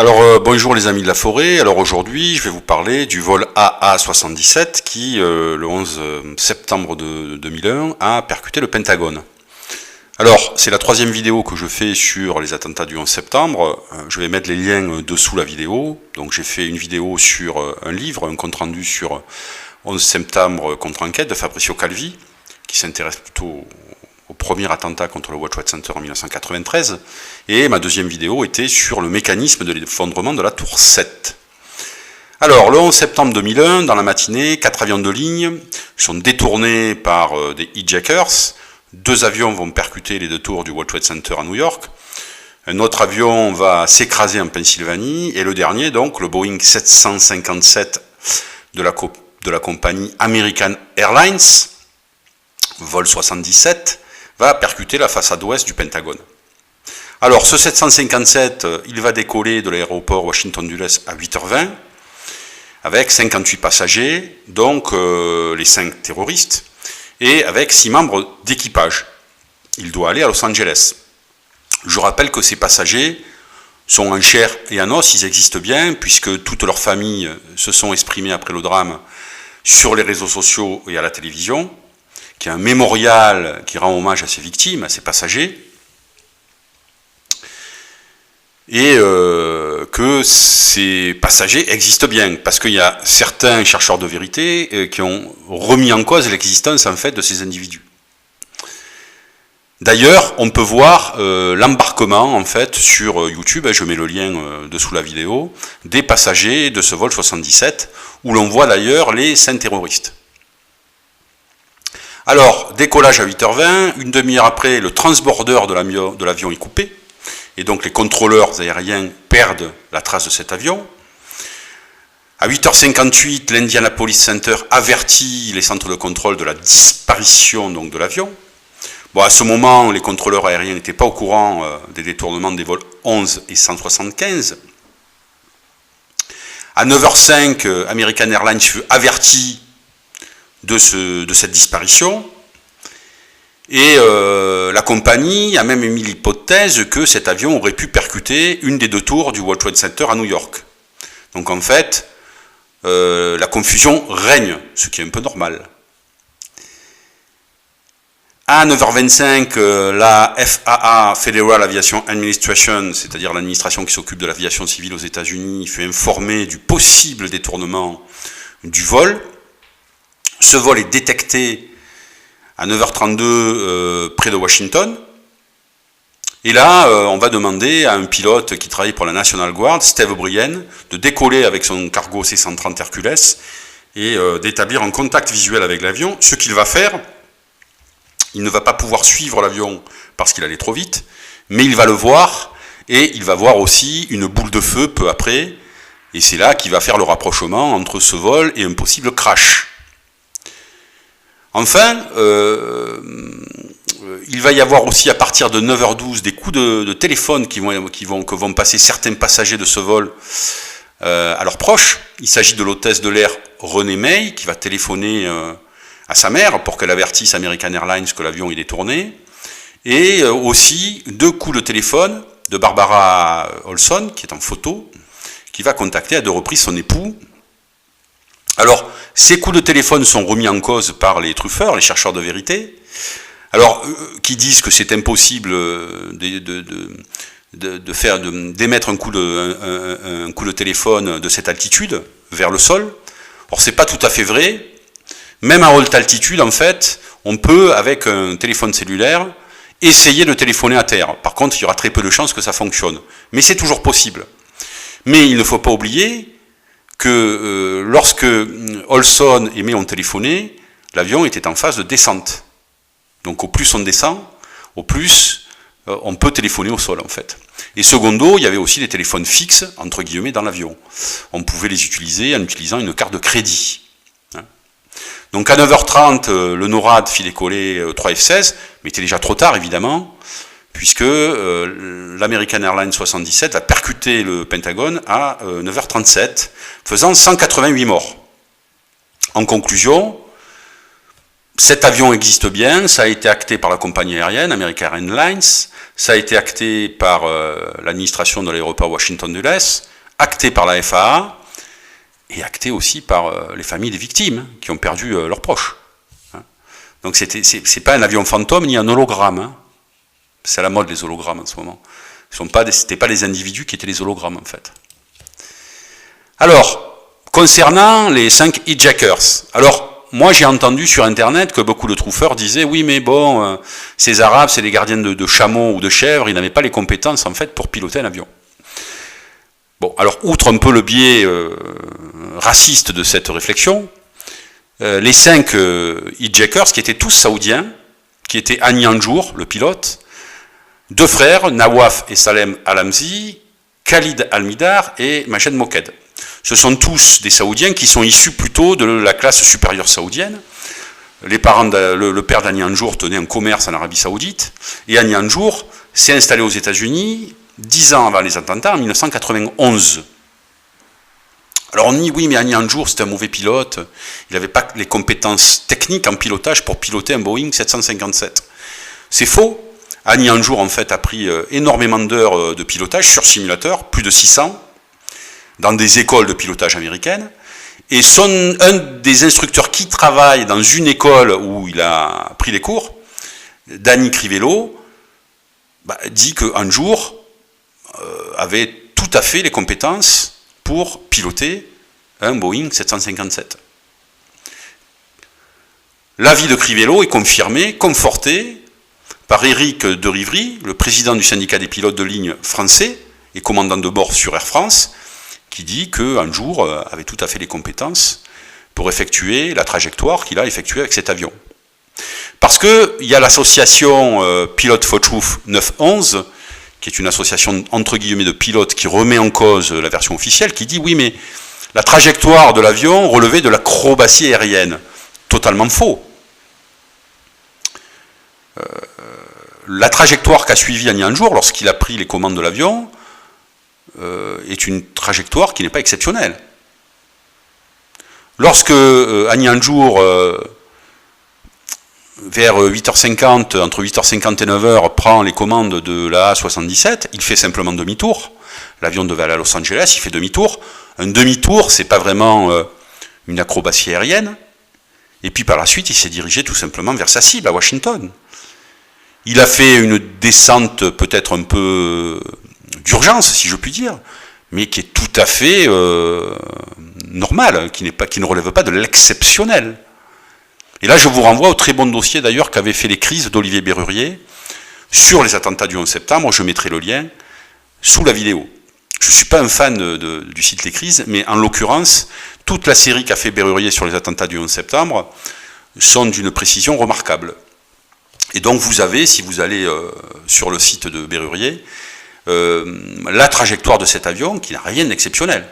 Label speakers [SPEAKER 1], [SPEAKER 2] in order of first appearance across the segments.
[SPEAKER 1] Bonjour les amis de la forêt. Alors aujourd'hui, je vais vous parler du vol AA-77 qui, le 11 septembre 2001, a percuté le Pentagone. Alors, c'est la troisième vidéo que je fais sur les attentats du 11 septembre. Je vais mettre les liens dessous la vidéo. Donc j'ai fait une vidéo sur un livre, un compte-rendu sur 11 septembre contre-enquête de Fabrizio Calvi, qui s'intéresse plutôt au premier attentat contre le World Trade Center en 1993, et ma deuxième vidéo était sur le mécanisme de l'effondrement de la tour 7. Alors, le 11 septembre 2001, dans la matinée, 4 avions de ligne sont détournés par des hijackers. 2 avions vont percuter les 2 tours du World Trade Center à New York. Un autre avion va s'écraser en Pennsylvanie, et le dernier, donc, le Boeing 757 de la compagnie American Airlines, vol 77, va percuter la façade ouest du Pentagone. Alors, ce 757, il va décoller de l'aéroport Washington Dulles à 8h20, avec 58 passagers, donc les 5 terroristes, et avec 6 membres d'équipage. Il doit aller à Los Angeles. Je rappelle que ces passagers sont en chair et en os, ils existent bien, puisque toutes leurs familles se sont exprimées après le drame sur les réseaux sociaux et à la télévision, qui est un mémorial qui rend hommage à ces victimes, à ces passagers, et que ces passagers existent bien, parce qu'il y a certains chercheurs de vérité qui ont remis en cause l'existence en fait de ces individus. D'ailleurs, on peut voir l'embarquement en fait sur YouTube, je mets le lien dessous la vidéo, des passagers de ce vol 77, où l'on voit d'ailleurs les 5 terroristes. Alors, décollage à 8h20, une demi-heure après, le transbordeur de l'avion est coupé, et donc les contrôleurs aériens perdent la trace de cet avion. À 8h58, l'Indianapolis Center avertit les centres de contrôle de la disparition donc, de l'avion. Bon, à ce moment, les contrôleurs aériens n'étaient pas au courant des détournements des vols 11 et 175. À 9h05, American Airlines fut averti de cette disparition, et la compagnie a même émis l'hypothèse que cet avion aurait pu percuter une des 2 tours du World Trade Center à New York. Donc en fait, la confusion règne, ce qui est un peu normal. À 9h25, la FAA, Federal Aviation Administration, c'est-à-dire l'administration qui s'occupe de l'aviation civile aux États-Unis, fut informée du possible détournement du vol. Ce vol est détecté à 9h32 près de Washington. Et là, on va demander à un pilote qui travaille pour la National Guard, Steve O'Brien, de décoller avec son cargo C-130 Hercules et d'établir un contact visuel avec l'avion. Ce qu'il va faire, il ne va pas pouvoir suivre l'avion parce qu'il allait trop vite, mais il va le voir, et il va voir aussi une boule de feu peu après, et c'est là qu'il va faire le rapprochement entre ce vol et un possible crash. Enfin, il va y avoir aussi à partir de 9h12 des coups de téléphone que vont passer certains passagers de ce vol à leurs proches. Il s'agit de l'hôtesse de l'air Renée May qui va téléphoner à sa mère pour qu'elle avertisse American Airlines que l'avion est détourné. Et aussi 2 coups de téléphone de Barbara Olson, qui est en photo, qui va contacter à 2 reprises son époux. Alors, ces coups de téléphone sont remis en cause par les truffeurs, les chercheurs de vérité, alors qui disent que c'est impossible d'émettre un coup de téléphone de cette altitude vers le sol. Or, c'est pas tout à fait vrai. Même à haute altitude, en fait, on peut, avec un téléphone cellulaire, essayer de téléphoner à terre. Par contre, il y aura très peu de chances que ça fonctionne. Mais c'est toujours possible. Mais il ne faut pas oublier que lorsque Olson et May ont téléphoné, l'avion était en phase de descente. Donc au plus on descend, au plus on peut téléphoner au sol en fait. Et secondo, il y avait aussi des téléphones fixes, entre guillemets, dans l'avion. On pouvait les utiliser en utilisant une carte de crédit. Donc à 9h30, le NORAD fit décoller 3 F-16, mais il était déjà trop tard évidemment, puisque l'American Airlines 77 a percuté le Pentagone à 9h37, faisant 188 morts. En conclusion, cet avion existe bien, ça a été acté par la compagnie aérienne, American Airlines, Ça a été acté par l'administration de l'aéroport Washington Dulles, acté par la FAA, et acté aussi par les familles des victimes qui ont perdu leurs proches. Donc c'est pas un avion fantôme ni un hologramme. Hein. C'est à la mode les hologrammes en ce moment. C'était pas les individus qui étaient les hologrammes en fait. Alors, concernant les 5 hijackers, alors moi j'ai entendu sur internet que beaucoup de truffeurs disaient oui mais bon, ces arabes c'est des gardiens de chameaux ou de chèvres, ils n'avaient pas les compétences en fait pour piloter un avion. Bon, alors outre un peu le biais raciste de cette réflexion, les 5 hijackers qui étaient tous saoudiens, qui étaient Hani Hanjour, le pilote, 2 frères, Nawaf et Salem Al-Amzi, Khalid Al-Midar et Majed Moked. Ce sont tous des Saoudiens qui sont issus plutôt de la classe supérieure saoudienne. Les parents le père d'Hani Hanjour tenait un commerce en Arabie Saoudite, et Hani Hanjour s'est installé aux États-Unis 10 ans avant les attentats, en 1991. Alors on dit oui, mais Hani Hanjour c'était un mauvais pilote, il n'avait pas les compétences techniques en pilotage pour piloter un Boeing 757. C'est faux. Hani Hanjour en fait a pris énormément d'heures de pilotage sur simulateur, plus de 600, dans des écoles de pilotage américaines, et un des instructeurs qui travaille dans une école où il a pris les cours, Danny Crivello, dit que Hanjour avait tout à fait les compétences pour piloter un Boeing 757. L'avis de Crivello est confirmé, conforté, par Éric de Rivry, le président du syndicat des pilotes de ligne français et commandant de bord sur Air France, qui dit que Hanjour avait tout à fait les compétences pour effectuer la trajectoire qu'il a effectuée avec cet avion. Parce qu'il y a l'association Pilot for Truth 911, qui est une association entre guillemets de pilotes qui remet en cause la version officielle, qui dit oui mais la trajectoire de l'avion relevait de l'acrobatie aérienne. Totalement faux. La trajectoire qu'a suivie Hani Hanjour lorsqu'il a pris les commandes de l'avion est une trajectoire qui n'est pas exceptionnelle. Lorsque Hani Hanjour, vers 8h50, entre 8h50 et 9h, prend les commandes de la A77, il fait simplement demi-tour. L'avion devait aller à Los Angeles, il fait demi-tour. Un demi-tour, c'est pas vraiment une acrobatie aérienne. Et puis par la suite, il s'est dirigé tout simplement vers sa cible, à Washington. Il a fait une descente peut-être un peu d'urgence, si je puis dire, mais qui est tout à fait normale, qui ne relève pas de l'exceptionnel. Et là, je vous renvoie au très bon dossier d'ailleurs qu'avait fait les crises d'Olivier Bérurier sur les attentats du 11 septembre, je mettrai le lien sous la vidéo. Je ne suis pas un fan du site Les Crises, mais en l'occurrence, toute la série qu'a fait Bérurier sur les attentats du 11 septembre sont d'une précision remarquable. Et donc vous avez, si vous allez sur le site de Bérurier, la trajectoire de cet avion qui n'a rien d'exceptionnel.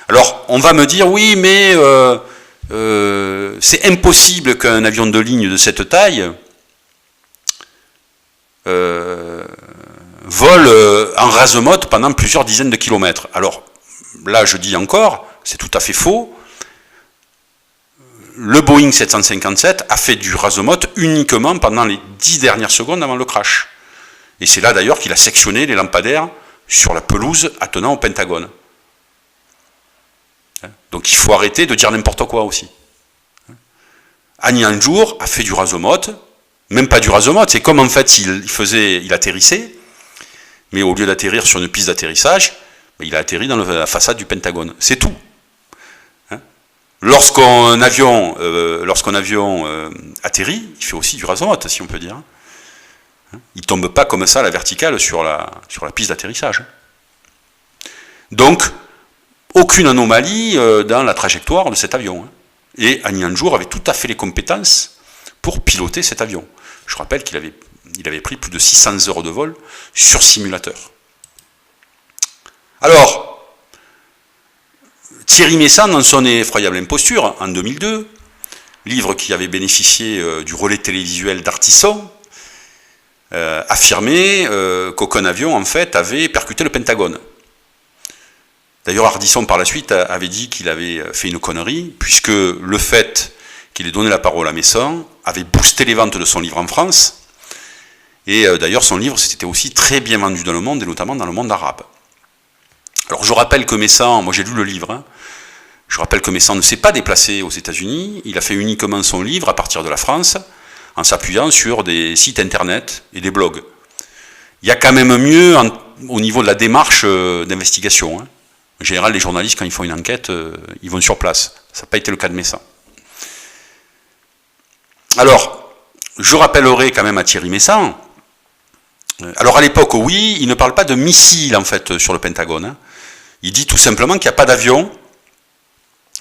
[SPEAKER 1] Alors on va me dire, oui mais c'est impossible qu'un avion de ligne de cette taille vole en rase-motte pendant plusieurs dizaines de kilomètres. Alors là je dis encore, c'est tout à fait faux. Le Boeing 757 a fait du rase-motte uniquement pendant les 10 dernières secondes avant le crash. Et c'est là d'ailleurs qu'il a sectionné les lampadaires sur la pelouse attenant au Pentagone. Donc il faut arrêter de dire n'importe quoi aussi. Hani Hanjour a fait du rase-motte, même pas du rase-motte, c'est comme en fait il atterrissait, mais au lieu d'atterrir sur une piste d'atterrissage, il a atterri dans la façade du Pentagone. C'est tout. Lorsqu'un avion atterrit, il fait aussi du rase-motte, si on peut dire. Il ne tombe pas comme ça à la verticale sur la piste d'atterrissage. Donc, aucune anomalie dans la trajectoire de cet avion. Et Hani Hanjour avait tout à fait les compétences pour piloter cet avion. Je rappelle qu'il avait pris plus de 600 heures de vol sur simulateur. Alors, Thierry Meyssan, dans son effroyable imposture, en 2002, livre qui avait bénéficié du relais télévisuel d'Artisson, affirmait qu'aucun avion, en fait, avait percuté le Pentagone. D'ailleurs, Ardisson, par la suite, avait dit qu'il avait fait une connerie, puisque le fait qu'il ait donné la parole à Meyssan avait boosté les ventes de son livre en France, Et d'ailleurs, son livre s'était aussi très bien vendu dans le monde, et notamment dans le monde arabe. Alors je rappelle que Messant, moi j'ai lu le livre, hein, je rappelle que Messant ne s'est pas déplacé aux États-Unis, il a fait uniquement son livre à partir de la France, en s'appuyant sur des sites internet et des blogs. Il y a quand même mieux au niveau de la démarche d'investigation. Hein. En général, les journalistes, quand ils font une enquête, ils vont sur place. Ça n'a pas été le cas de Messant. Alors, je rappellerai quand même à Thierry Messant, alors à l'époque, oui, il ne parle pas de missiles en fait sur le Pentagone. Hein. Il dit tout simplement qu'il n'y a pas d'avion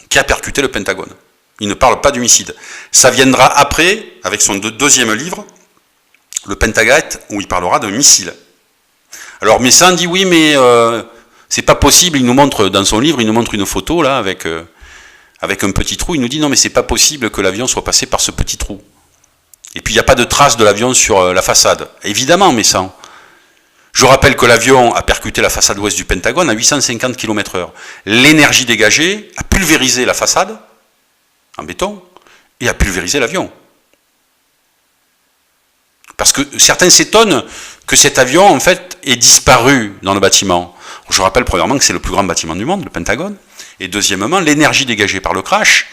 [SPEAKER 1] qui a percuté le Pentagone. Il ne parle pas du missile. Ça viendra après, avec son deuxième livre, le Pentagate, où il parlera d'un missile. Alors Messant dit oui, mais c'est pas possible. Il nous montre dans son livre, il nous montre une photo là avec un petit trou. Il nous dit non, mais c'est pas possible que l'avion soit passé par ce petit trou. Et puis il n'y a pas de trace de l'avion sur la façade. Évidemment, Messant. Je rappelle que l'avion a percuté la façade ouest du Pentagone à 850 km/h. L'énergie dégagée a pulvérisé la façade en béton et a pulvérisé l'avion. Parce que certains s'étonnent que cet avion, en fait, ait disparu dans le bâtiment. Je rappelle premièrement que c'est le plus grand bâtiment du monde, le Pentagone. Et deuxièmement, l'énergie dégagée par le crash,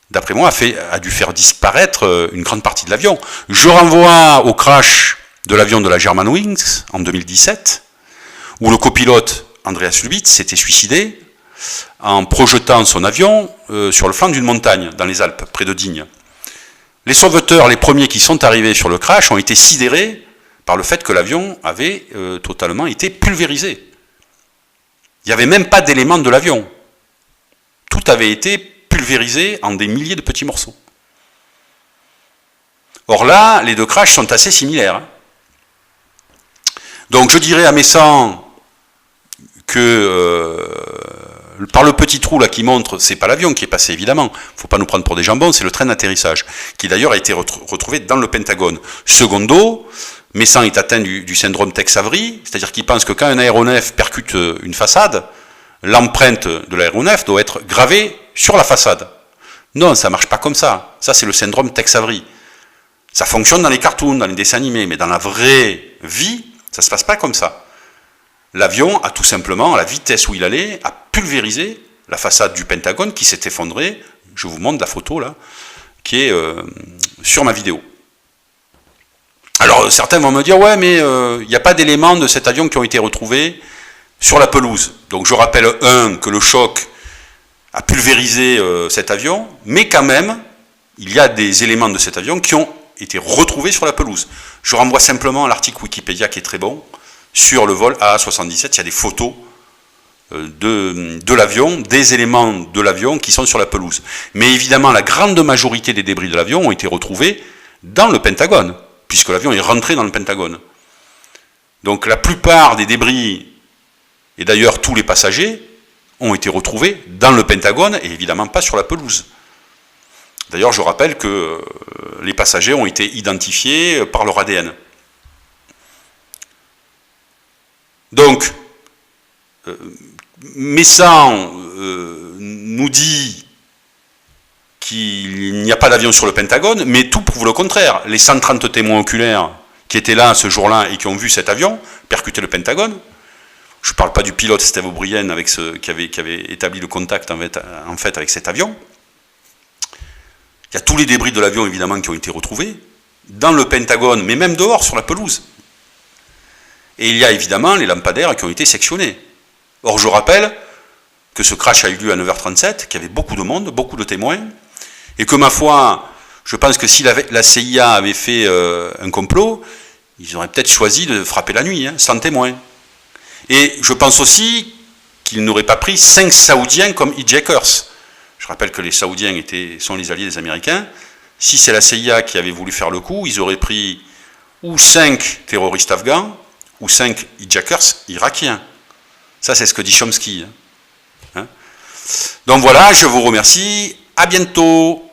[SPEAKER 1] d'après moi, a dû faire disparaître une grande partie de l'avion. Je renvoie au crash de l'avion de la Germanwings en 2017, où le copilote Andreas Lubitz s'était suicidé en projetant son avion sur le flanc d'une montagne dans les Alpes, près de Digne. Les sauveteurs, les premiers qui sont arrivés sur le crash, ont été sidérés par le fait que l'avion avait totalement été pulvérisé. Il n'y avait même pas d'éléments de l'avion. Tout avait été pulvérisé en des milliers de petits morceaux. Or là, les deux crashs sont assez similaires. Hein. Donc je dirais à Messant que par le petit trou là qui montre, c'est pas l'avion qui est passé évidemment, faut pas nous prendre pour des jambons, c'est le train d'atterrissage, qui d'ailleurs a été retrouvé dans le Pentagone. Secondo, Messant est atteint du syndrome Tex Avery, c'est-à-dire qu'il pense que quand un aéronef percute une façade, l'empreinte de l'aéronef doit être gravée sur la façade. Non, ça marche pas comme ça. Ça, c'est le syndrome Tex Avery. Ça fonctionne dans les cartoons, dans les dessins animés, mais dans la vraie vie, ça se passe pas comme ça. L'avion a tout simplement, à la vitesse où il allait, a pulvérisé la façade du Pentagone qui s'est effondrée. Je vous montre la photo là, qui est sur ma vidéo. Alors certains vont me dire, ouais, mais il n'y a pas d'éléments de cet avion qui ont été retrouvés sur la pelouse. Donc je rappelle, que le choc a pulvérisé cet avion, mais quand même, il y a des éléments de cet avion qui ont été retrouvés sur la pelouse. Je renvoie simplement à l'article Wikipédia qui est très bon, sur le vol AA-77, il y a des photos de l'avion, des éléments de l'avion qui sont sur la pelouse. Mais évidemment, la grande majorité des débris de l'avion ont été retrouvés dans le Pentagone, puisque l'avion est rentré dans le Pentagone. Donc la plupart des débris, et d'ailleurs tous les passagers, ont été retrouvés dans le Pentagone, et évidemment pas sur la pelouse. D'ailleurs, je rappelle que les passagers ont été identifiés par leur ADN. Donc, Messant nous dit qu'il n'y a pas d'avion sur le Pentagone, mais tout prouve le contraire. Les 130 témoins oculaires qui étaient là ce jour-là et qui ont vu cet avion percuter le Pentagone, je ne parle pas du pilote Steve O'Brien qui avait établi le contact en fait avec cet avion. Il y a tous les débris de l'avion évidemment qui ont été retrouvés dans le Pentagone, mais même dehors sur la pelouse. Et il y a évidemment les lampadaires qui ont été sectionnés. Or, je rappelle que ce crash a eu lieu à 9h37, qu'il y avait beaucoup de monde, beaucoup de témoins, et que ma foi, je pense que si la CIA avait fait un complot, ils auraient peut-être choisi de frapper la nuit, hein, sans témoins. Et je pense aussi qu'ils n'auraient pas pris 5 Saoudiens comme hijackers. Je rappelle que les Saoudiens sont les alliés des Américains. Si c'est la CIA qui avait voulu faire le coup, ils auraient pris ou 5 terroristes afghans, ou 5 hijackers irakiens. Ça, c'est ce que dit Chomsky. Hein. Donc voilà, je vous remercie. À bientôt.